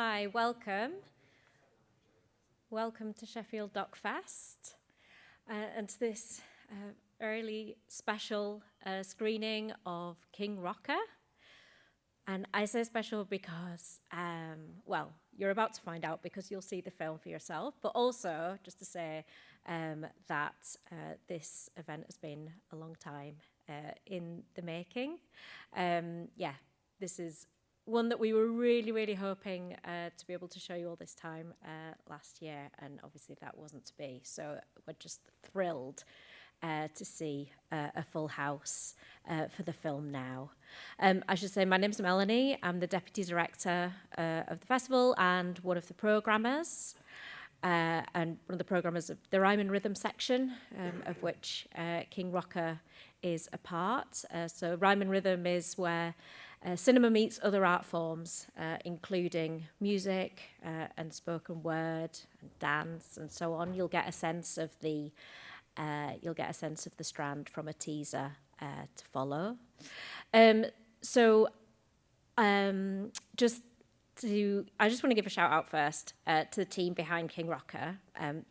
Hi, welcome. Welcome to Sheffield DocFest and to this early special screening of King Rocker. And I say special because, well, you're about to find out because you'll see the film for yourself, but also just to say that this event has been a long time in the making. This is one that we were really hoping to be able to show you all this time last year, and obviously that wasn't to be. So we're just thrilled to see a full house for the film now. I should say my name's Melanie. I'm the Deputy Director of the festival and one of the programmers, and one of the programmers of the Rhyme and Rhythm section, of which King Rocker is a part. So Rhyme and Rhythm is where cinema meets other art forms, including music and spoken word and dance and so on. You'll get a sense of the strand from a teaser to follow. I just want to give a shout out first to the team behind King Rocker.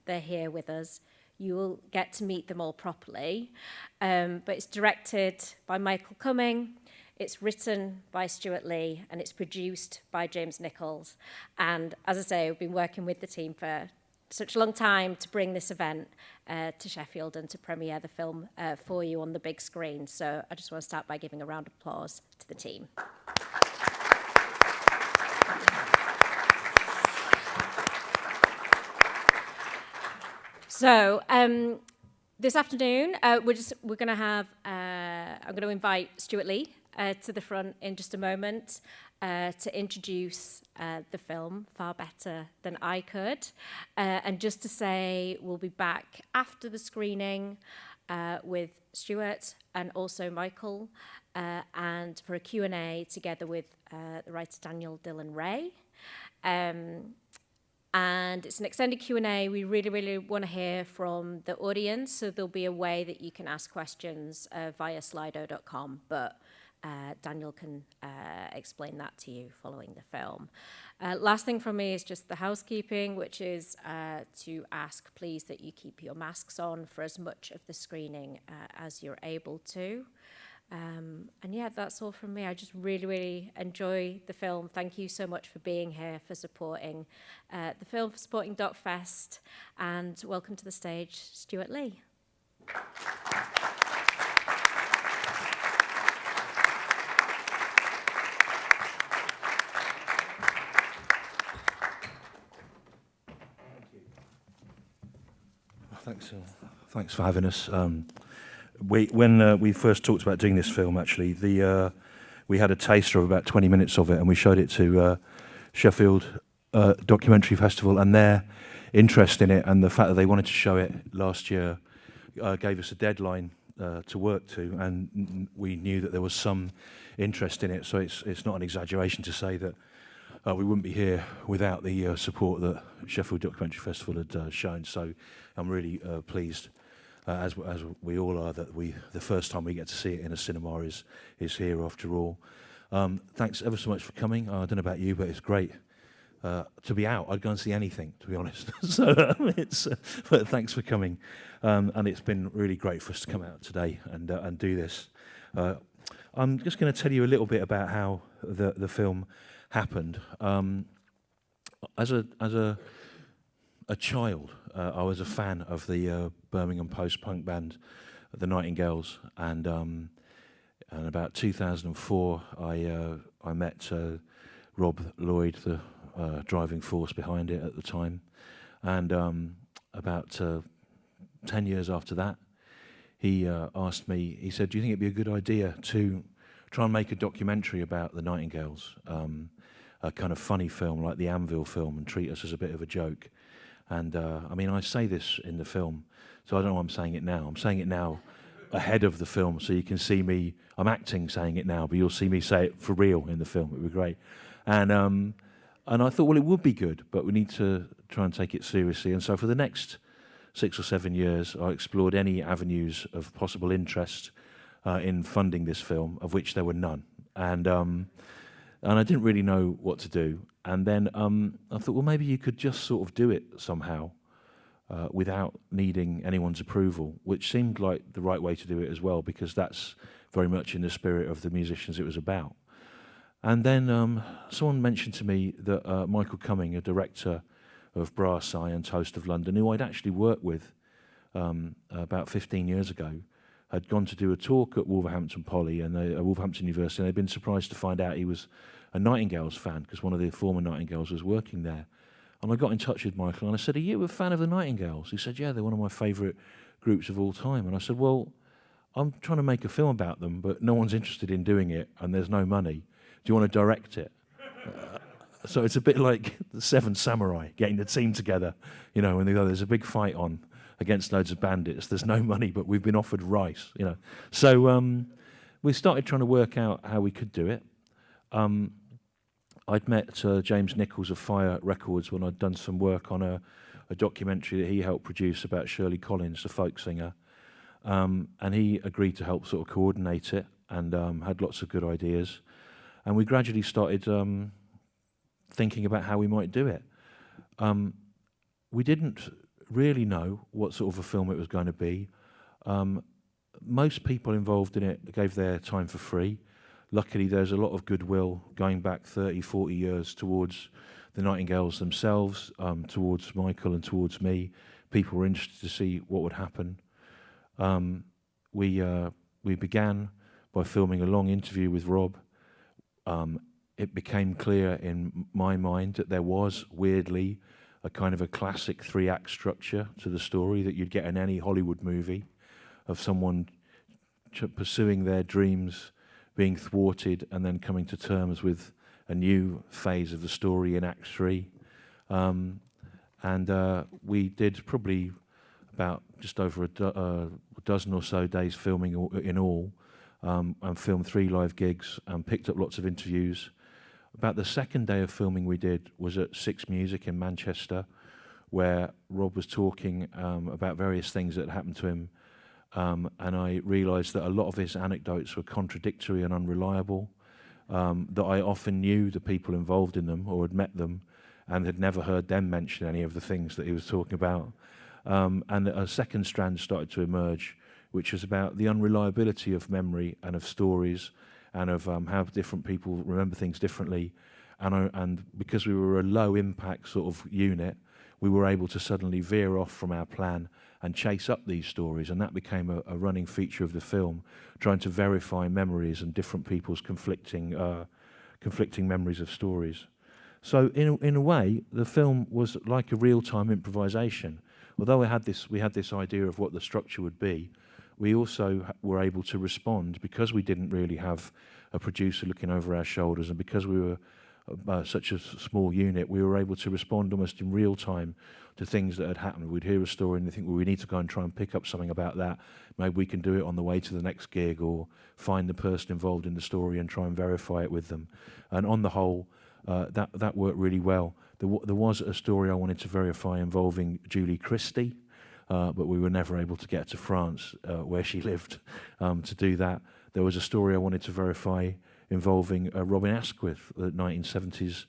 They're here with us. You will get to meet them all properly. But it's directed by Michael Cumming. It's written by Stewart Lee, and it's produced by James Nichols. And as I say, we've been working with the team for such a long time to bring this event to Sheffield and to premiere the film for you on the big screen. So I just want to start by giving a round of applause to the team. So this afternoon, I'm going to invite Stewart Lee to the front in just a moment to introduce the film far better than I could. And just to say, we'll be back after the screening with Stewart and also Michael, and for a Q&A together with the writer Daniel Dillon Ray. And it's an extended Q&A. We really want to hear from the audience, so there'll be a way that you can ask questions via slido.com, but Daniel can explain that to you following the film. Last thing from me is just the housekeeping, which is to ask, please, that you keep your masks on for as much of the screening as you're able to. And yeah, that's all from me. I just really enjoy the film. Thank you so much for being here, for supporting the film, for supporting DocFest, and welcome to the stage, Stewart Lee. Thanks for having us. When we first talked about doing this film, actually, we had a taster of about 20 minutes of it, and we showed it to Sheffield Documentary Festival, and their interest in it and the fact that they wanted to show it last year gave us a deadline to work to, and we knew that there was some interest in it, so it's not an exaggeration to say that we wouldn't be here without the support that Sheffield Documentary Festival had shown. So I'm really pleased, as we all are, that the first time we get to see it in a cinema is here after all. Thanks ever so much for coming. I don't know about you, but it's great to be out. I'd go and see anything, to be honest. But thanks for coming, and it's been really great for us to come out today and do this. I'm just going to tell you a little bit about how the film happened. As a child, I was a fan of the Birmingham post-punk band, the Nightingales, and about 2004, I met Rob Lloyd, the driving force behind it at the time, and about 10 years after that, he asked me. He said, "Do you think it'd be a good idea to try and make a documentary about the Nightingales, a kind of funny film like the Anvil film, and treat us as a bit of a joke?" And I mean, I say this in the film, so I don't know why I'm saying it now. I'm saying it now ahead of the film, so you can see me. I'm acting saying it now, but you'll see me say it for real in the film. It would be great. And I thought, well, it would be good, but we need to try and take it seriously. And so for the next 6 or 7 years, I explored any avenues of possible interest in funding this film, of which there were none. And and I didn't really know what to do. And then I thought, well, maybe you could just sort of do it somehow without needing anyone's approval, which seemed like the right way to do it as well, because that's very much in the spirit of the musicians it was about. And then someone mentioned to me that Michael Cumming, a director of Brass Eye and Toast of London, who I'd actually worked with about 15 years ago, had gone to do a talk at Wolverhampton Poly and Wolverhampton University, and they'd been surprised to find out he was a Nightingales fan, because one of the former Nightingales was working there. And I got in touch with Michael, and I said, "Are you a fan of the Nightingales?" He said, "Yeah, they're one of my favourite groups of all time." And I said, "Well, I'm trying to make a film about them, but no one's interested in doing it, and there's no money. Do you want to direct it?" So it's a bit like the Seven Samurai, getting the team together, you know, and they go, there's a big fight on against loads of bandits. There's no money, but we've been offered rice, you know. So we started trying to work out how we could do it. I'd met James Nichols of Fire Records when I'd done some work on a documentary that he helped produce about Shirley Collins, the folk singer. And he agreed to help sort of coordinate it, and had lots of good ideas. And we gradually started thinking about how we might do it. We didn't really know what sort of a film it was going to be. Most people involved in it gave their time for free. Luckily, there's a lot of goodwill going back 30, 40 years towards the Nightingales themselves, towards Michael and towards me. People were interested to see what would happen. We began by filming a long interview with Rob. It became clear in my mind that there was, weirdly, a kind of a classic 3-act structure to the story that you'd get in any Hollywood movie, of someone pursuing their dreams, being thwarted, and then coming to terms with a new phase of the story in Act 3. We did probably about just over a dozen or so days filming in all, and filmed 3 live gigs and picked up lots of interviews. About the second day of filming we did was at Six Music in Manchester, where Rob was talking about various things that had happened to him, and I realised that a lot of his anecdotes were contradictory and unreliable, that I often knew the people involved in them or had met them and had never heard them mention any of the things that he was talking about. And a second strand started to emerge, which was about the unreliability of memory and of stories, and of how different people remember things differently. And because we were a low impact sort of unit, we were able to suddenly veer off from our plan and chase up these stories, and that became a running feature of the film, trying to verify memories and different people's conflicting memories of stories. So in a way, the film was like a real-time improvisation. Although we had this idea of what the structure would be, we also were able to respond, because we didn't really have a producer looking over our shoulders, and because we were such a small unit, we were able to respond almost in real time to things that had happened. We'd hear a story and we think, well, we need to go and try and pick up something about that. Maybe we can do it on the way to the next gig, or find the person involved in the story and try and verify it with them. And on the whole, that worked really well. There was a story I wanted to verify involving Julie Christie, but we were never able to get to France, where she lived, to do that. There was a story I wanted to verify involving Robin Asquith, the 1970s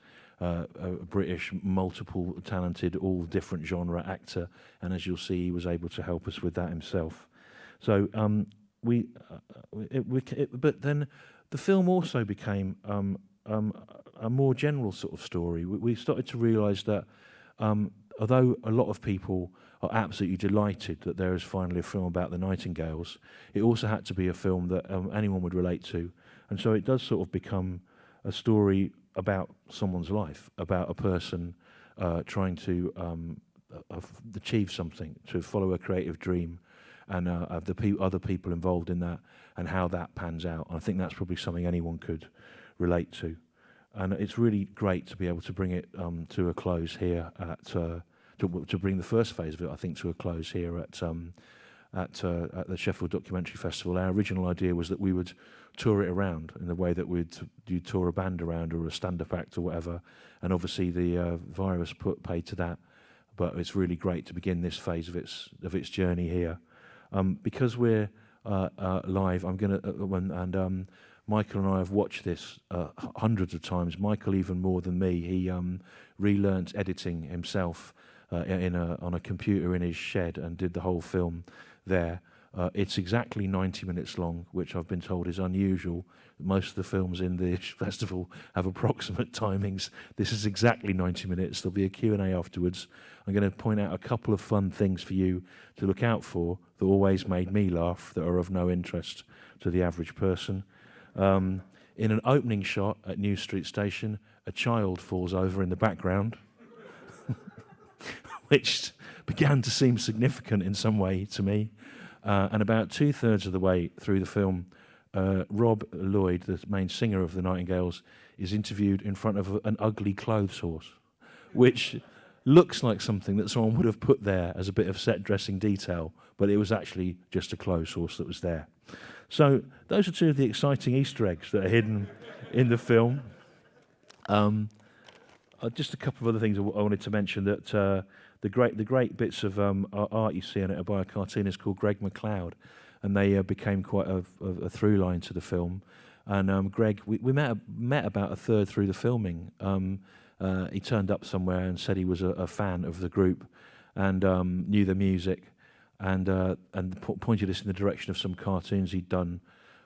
British, multiple talented, all different genre actor, and as you'll see, he was able to help us with that himself. So but then the film also became a more general sort of story. We started to realise that although a lot of people are absolutely delighted that there is finally a film about the Nightingales, it also had to be a film that anyone would relate to. And so it does sort of become a story about someone's life, about a person trying to achieve something, to follow a creative dream, and other people involved in that, and how that pans out. And I think that's probably something anyone could relate to. And it's really great to be able to bring it to a close here to bring the first phase of it, I think, to a close here at the Sheffield Documentary Festival. Our original idea was that we would tour it around in the way that you'd tour a band around, or a stand-up act or whatever, and obviously the virus paid to that. But it's really great to begin this phase of its journey here. Because we're live, I'm going to Michael and I have watched this hundreds of times. Michael even more than me. He relearnt editing himself on a computer in his shed and did the whole film there. It's exactly 90 minutes long, which I've been told is unusual. Most of the films in the festival have approximate timings. This is exactly 90 minutes. There'll be a Q&A afterwards. I'm going to point out a couple of fun things for you to look out for that always made me laugh, that are of no interest to the average person. In an opening shot at New Street Station, a child falls over in the background, which began to seem significant in some way to me. And about 2/3 of the way through the film, Rob Lloyd, the main singer of the Nightingales, is interviewed in front of an ugly clothes horse, which looks like something that someone would have put there as a bit of set dressing detail, but it was actually just a clothes horse that was there. So those are two of the exciting Easter eggs that are hidden in the film. Just a couple of other things I wanted to mention, that the great bits of art you see in it are by a cartoonist called Greg McLeod, and they became quite a through line to the film. And Greg, we met about a third through the filming. He turned up somewhere and said he was a fan of the group and knew the music, and pointed us in the direction of some cartoons he'd done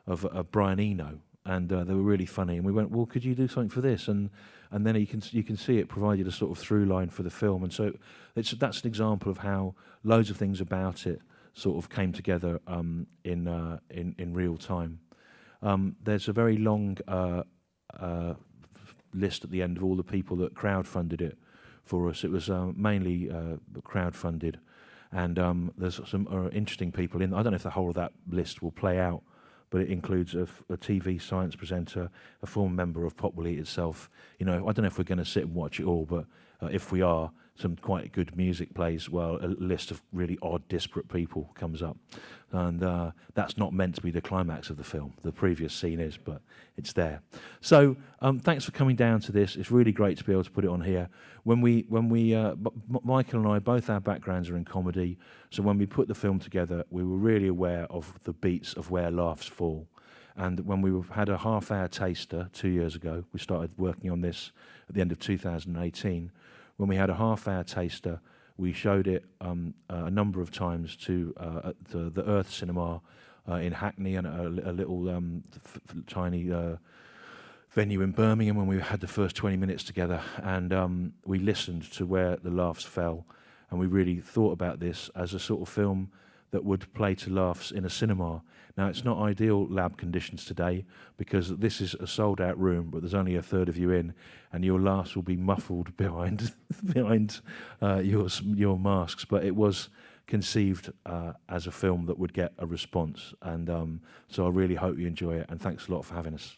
of Brian Eno, and they were really funny. And we went, well, could you do something for this? And then you can see it provided a sort of through line for the film. And so that's an example of how loads of things about it sort of came together in real time. There's a very long list at the end of all the people that crowdfunded it for us. It was mainly crowdfunded, and there's some interesting people in. I don't know if the whole of that list will play out, but it includes a TV science presenter, a former member of Pop Will Eat Itself. You know, I don't know if we're going to sit and watch it all, but if we are, some quite good music plays. Well, a list of really odd, disparate people comes up, and that's not meant to be the climax of the film. The previous scene is, but it's there. So thanks for coming down to this. It's really great to be able to put it on here. When Michael and I, both our backgrounds are in comedy, so when we put the film together, we were really aware of the beats of where laughs fall. And when we had a half-hour taster 2 years ago, we started working on this at the end of 2018. When we had a half-hour taster, we showed it a number of times to the Earth Cinema in Hackney, and a little tiny venue in Birmingham, when we had the first 20 minutes together. And we listened to where the laughs fell, and we really thought about this as a sort of film that would play to laughs in a cinema. Now, it's not ideal lab conditions today, because this is a sold-out room, but there's only a third of you in, and your laughs will be muffled behind your masks. But it was conceived as a film that would get a response, and so I really hope you enjoy it, and thanks a lot for having us.